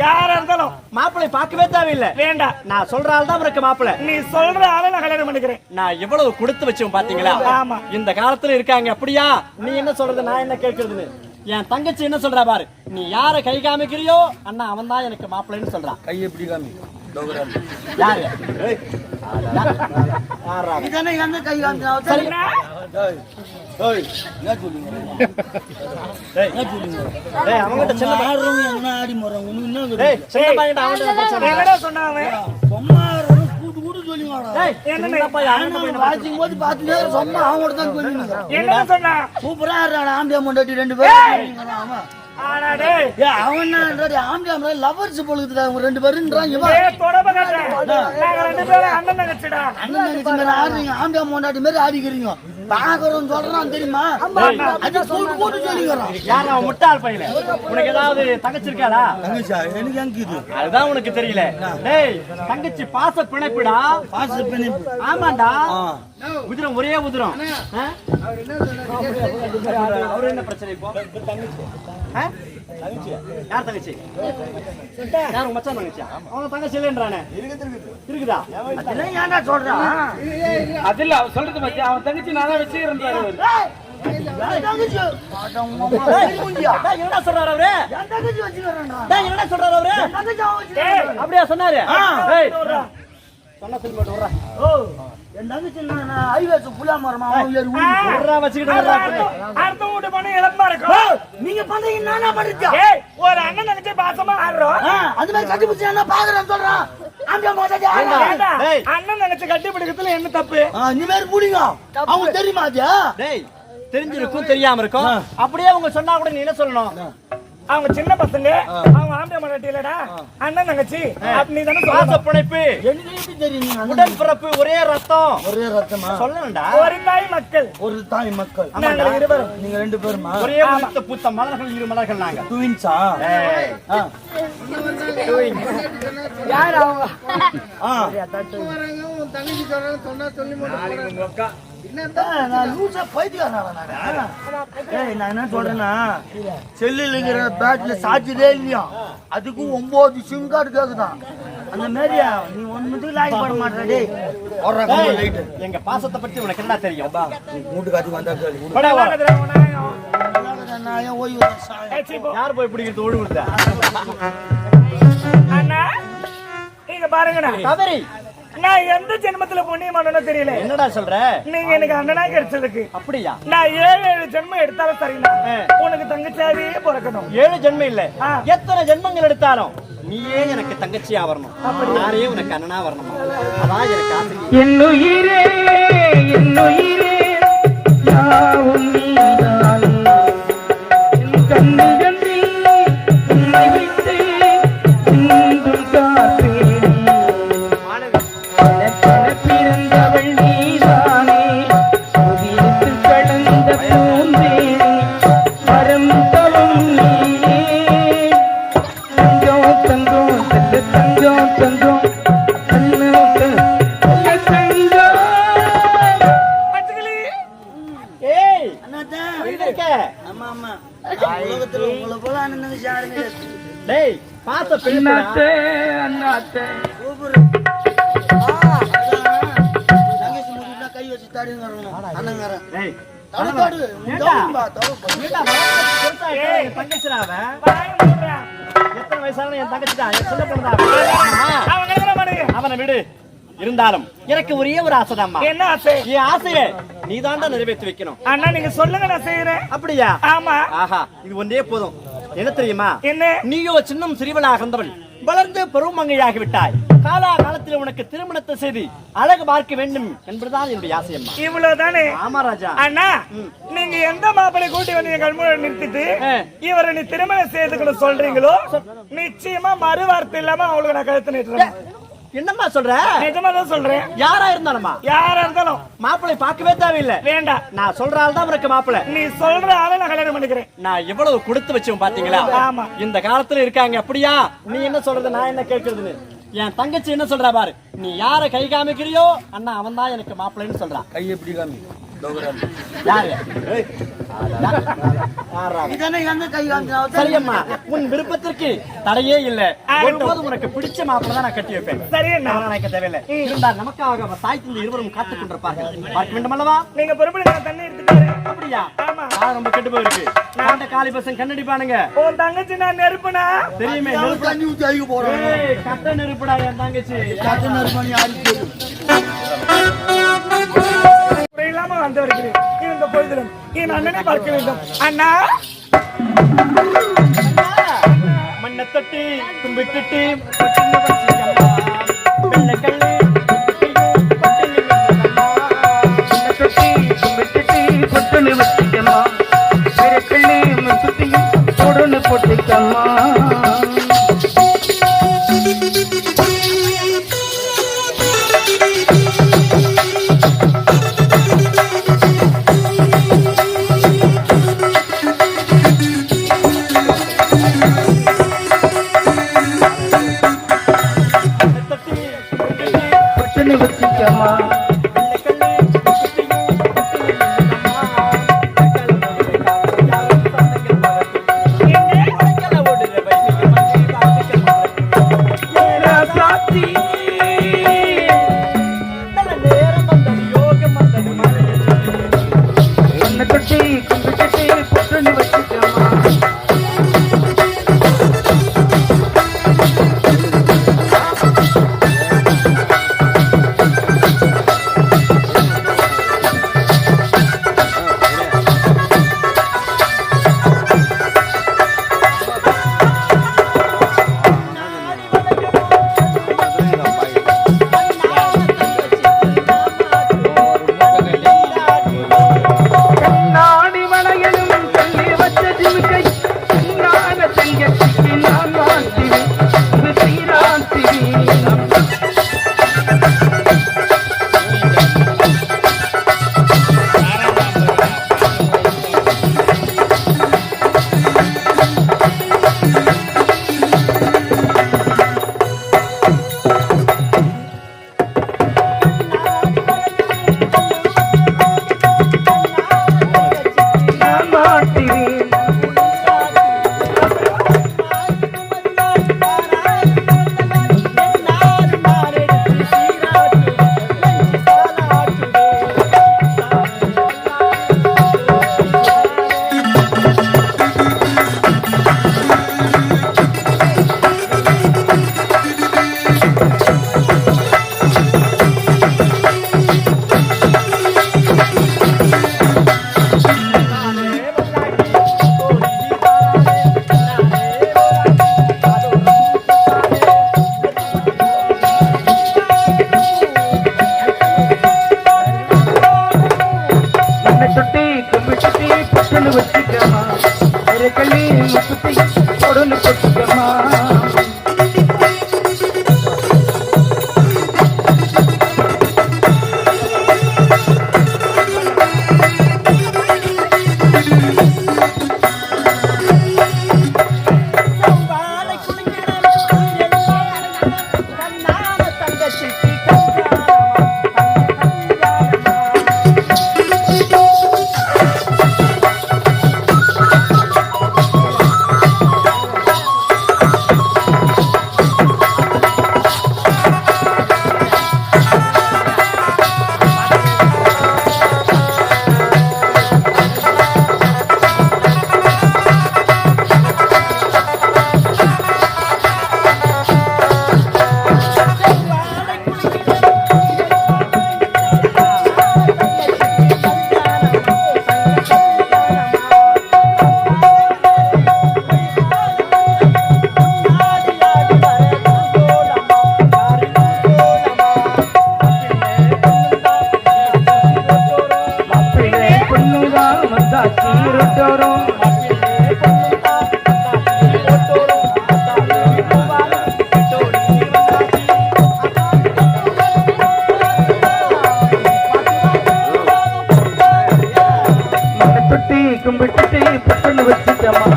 யாரா இருந்தாலும் மாப்பிளை பார்க்கவே தேவையில்லை. வேண்டாம். நான் சொல்ற ஆள் தான் உனக்கு மாப்பிளை. நீ சொல்ற ஆளை நான் கல்யாணம் பண்ணிக்கிறேன். நான் எவ்வளவு கொடுத்து வச்சோம் பாத்தீங்களா? ஆமா. இந்த காலத்துல இருக்காங்க அப்படியா? நீ என்ன சொல்றது, நான் என்ன கேட்கறதுன்னு. என் தங்கச்சி என்ன சொல்றா பாரு. நீ யார கை காமிக்கிறியோ அண்ணா அவன் தான் எனக்கு மாப்பிள்ளைன்னு சொல்றான். கை எப்படி காமி? யாரு? சூப்பரா ஆம்பியா முண்டாட்டி 2 பேரும் லவர்ஸ் பொழுது 2 பேரும் ஆம்பியா முண்டாட்டி மாதிரி ஆடிக்கிறீங்க. பாக்குறோம் சொல்றான் தெரியுமா? முட்டாள் பையல. உனக்கு ஏதாவது தங்கச்சி இருக்காடா? தங்கச்சா எனக்கு அங்கிது. அதுதான் உனக்கு தெரியல. டேய் தங்கச்சி பாச பிணைப்புடா. பாச பிணைப்பு. ஆமாண்டா. உதிரம் ஒரே உதிரம். அவரு என்ன பிரச்சனை இப்போ? தங்கச்சி யார் தங்கச்சி? யார் உங்க மச்சான் தங்கச்சியா? அவன் தங்கச்சி இல்லைன்றானே. இருக்குதா? அதெல்லாம் ஏன்டா சொல்றான்? அதில்ல அவன் சொல்றது மச்சான். அவன் தங்கச்சி நான் தான் வச்சிருந்தாரு. என்ன சொல்றாரு அவரு? என்ன சொல்றாரு அவரு? அப்படியா சொன்னாரு? சொன்ன சொல்லி மட்டும் வர்றா. என் தங்கச்சி ஹைவேஸ் புல்லா மரமா நீங்க பண்றீங்க நானா பண்றீங்க? ஒரு அண்ணன் தங்கச்சி பாசமா ஆடுறோம். அது மாதிரி கட்டி பிடிச்சி என்ன பாக்குறேன்னு சொல்றான். அண்ணன் தங்கச்சி கட்டி பிடிக்கிறதுல என்ன தப்பு? நீ வேற புடிங்க. அவங்க தெரியுமா? தெரிஞ்சிருக்கும் தெரியாம இருக்கும். அப்படியே அவங்க சொன்னா கூட நீ என்ன சொல்லணும்? அவங்க சின்ன பசங்க, அவங்க ஆம்பளை மராட்டி இல்லடா, அண்ணன் தங்கச்சி நீ தானே பாச பிணைப்பு. எனக்கு எப்படி தெரியும்? உடன் பிறப்பு ஒரே ரத்தம். ஒரே ரத்தமா? சொல்லணும்டா. ஒரு தாய் மக்கள். ஒரு தாய் மக்கள். நாங்க இருவரும். நீங்க 2 பேருமா? ஒரே பூத்த பூத்த மலர்கள், 2 மலர்கள் நாங்க. ட்வின்ஸா? யார் அவங்க? தங்கச்சி சொல்றாங்க சொன்னா சொல்லி போட்டு நான் என்ன சொல்றேன்னா, செல்லுங்கிற பேட்ல சார்ஜரே இல்லையா, அதுக்கும் 9 சிம் கார்டு கேக்குதான். அந்த மாதிரி நீ ஒண்ணுக்கு லாய்க்கு போட மாட்டே. எங்க பாசத்தை பத்தி உனக்கு என்ன தெரியும்? மூட்டு காட்டி வந்தா யார் போய் பிடிக்கிறது ஒழுங்குதா? அண்ணா நீங்க பாருங்கண்ணா, தவறி நான் எந்த ஜென்மத்துல புண்ணியமானோ தெரியல. என்னடா சொல்ற? நீங்க எனக்கு அண்ணனா கிடைச்சதுக்கு. அப்படியா? நான் 7 ஜென்மம் எடுத்தாலும் சரிண்ணா, உனக்கு தங்கச்சியாவே பிறக்கணும். 7 ஜென்மம் இல்ல, எத்தனை ஜென்மங்கள் எடுத்தாலும் நீயே எனக்கு தங்கச்சியா வரணும். நானே உனக்கு அண்ணனா வரணும். அதான் எனக்கு ஆசை. என்னுயிரே என்னுயிரே யாவும் நீதான், என் கண்ணு கண்ணி உன்னை விட்டு இன்றும் காப்பேன். பிறந்தவள் நீதானே, உதிரத்தில் கடந்த பூந்தேனே, வரம் தரும் நீனே. தங்கம் தங்கம் தங்கம் தங்கம் கை வச்சு தாடிங்க எத்தனை வயசான என் தங்கச்சிடா, சொல்ல போனதா? அவனை விடு. இருந்தாலும் எனக்கு ஒரே ஒரு ஆசைதாம்மா. என்ன ஆசை? என் ஆசையை நீ தாண்டா நிறைவேற்றி வைக்கணும். அண்ணா நீங்க சொல்லுங்க, நான் செய்யறேன். அப்படியா? ஆமா. ஆஹா, இது ஒன்றே போதும். என்ன தெரியுமா? என்ன? நீயோ சின்னம் சிறிவனாக இருந்தவள் வளர்ந்து பெருமங்கையாகி விட்டாய். காலா காலத்தில் உனக்கு திருமணத்தை செய்து அழகு பார்க்க வேண்டும் என்பதுதான் என்னுடைய ஆசையம்மா. இவ்வளவுதானே? ஆமா ராஜா. அண்ணா நீங்க எந்த மாப்பிளை கூட்டி வந்து கல்முனை நிறுத்திட்டு இவரை நீ திருமணம் செய்துக்கணும் சொல்றீங்களோ, நிச்சயமா மறு வார்த்தை இல்லாம அவளுக்கு நான் கழுத்து நிறுத்துறேன். என்னம்மா சொல்ற? நிஜமா தான் சொல்றேன். யாரா இருந்தாலுமா? யாரா இருந்தாலும் மாப்பிளை பார்க்கவே தேவையில்லை. வேண்டாம். நான் சொல்ற ஆள் தான் உனக்கு மாப்பிளை. நீ சொல்ற ஆளை நான் கல்யாணம் பண்ணிக்கிறேன். நான் எவ்வளவு கொடுத்து வச்சோம் பாத்தீங்களா? ஆமா. இந்த காலத்துல இருக்காங்க அப்படியா? நீ என்ன சொல்றது, நான் என்ன கேட்கறதுன்னு. என் தங்கச்சி என்ன சொல்றா பாரு. நீ யார கை காமிக்கிறியோ அண்ணா அவன் தான் எனக்கு மாப்பிள்ளைன்னு சொல்றான். கை எப்படி காமி? யாரு? யாரா? இதானே எங்க கை காமிச்சா சரியம்மா, உன் விருப்பத்திற்கு தடையே இல்லை. ஒருபோது உனக்கு பிடிச்ச மாப்பிள்ளை தான் நான் கட்டி வைப்பேன். சரி அண்ணா. நான் நினைக்க தேவையில்லை. இருந்தால் நமக்காக தாய் தந்தை இருவரும் காத்துக் கொண்டிருப்பார்கள். பார்க்க வேண்டும் அல்லவா? நீங்க பொறுப்பு தண்ணி எடுத்துட்டாரு. அப்படியா? ஆமா. ரொம்ப கெட்டு போயிருக்கு. நான் காலி பசங்க கண்ணடிப்பானுங்க. உன் தங்கச்சி நான் நெருப்புனா தெரியுமே. தண்ணி ஊத்தி அழிக்க போறோம். கட்ட நெருப்புடா என் தங்கச்சி. கட்ட நெருப்பானி யாருக்கு தெரியும்? இல்லாம வந்து வருகிறேன். இந்த பொழுதிலும் என் அண்ணனை பார்க்க வேண்டும். அண்ணா மண்ணை தொட்டி கும்பிட்டுட்டு பிள்ளைகள் பொட்டுன்னு வச்சுக்கம்மா பெருக்கள்ளி சுத்தியும் பொடுன்னு போட்டுக்கம்மா பொட்டுன்னு வச்சுக்கம்மா கும்பிட்டுட்டு பட்டுன்னு வச்சுக்கம்மா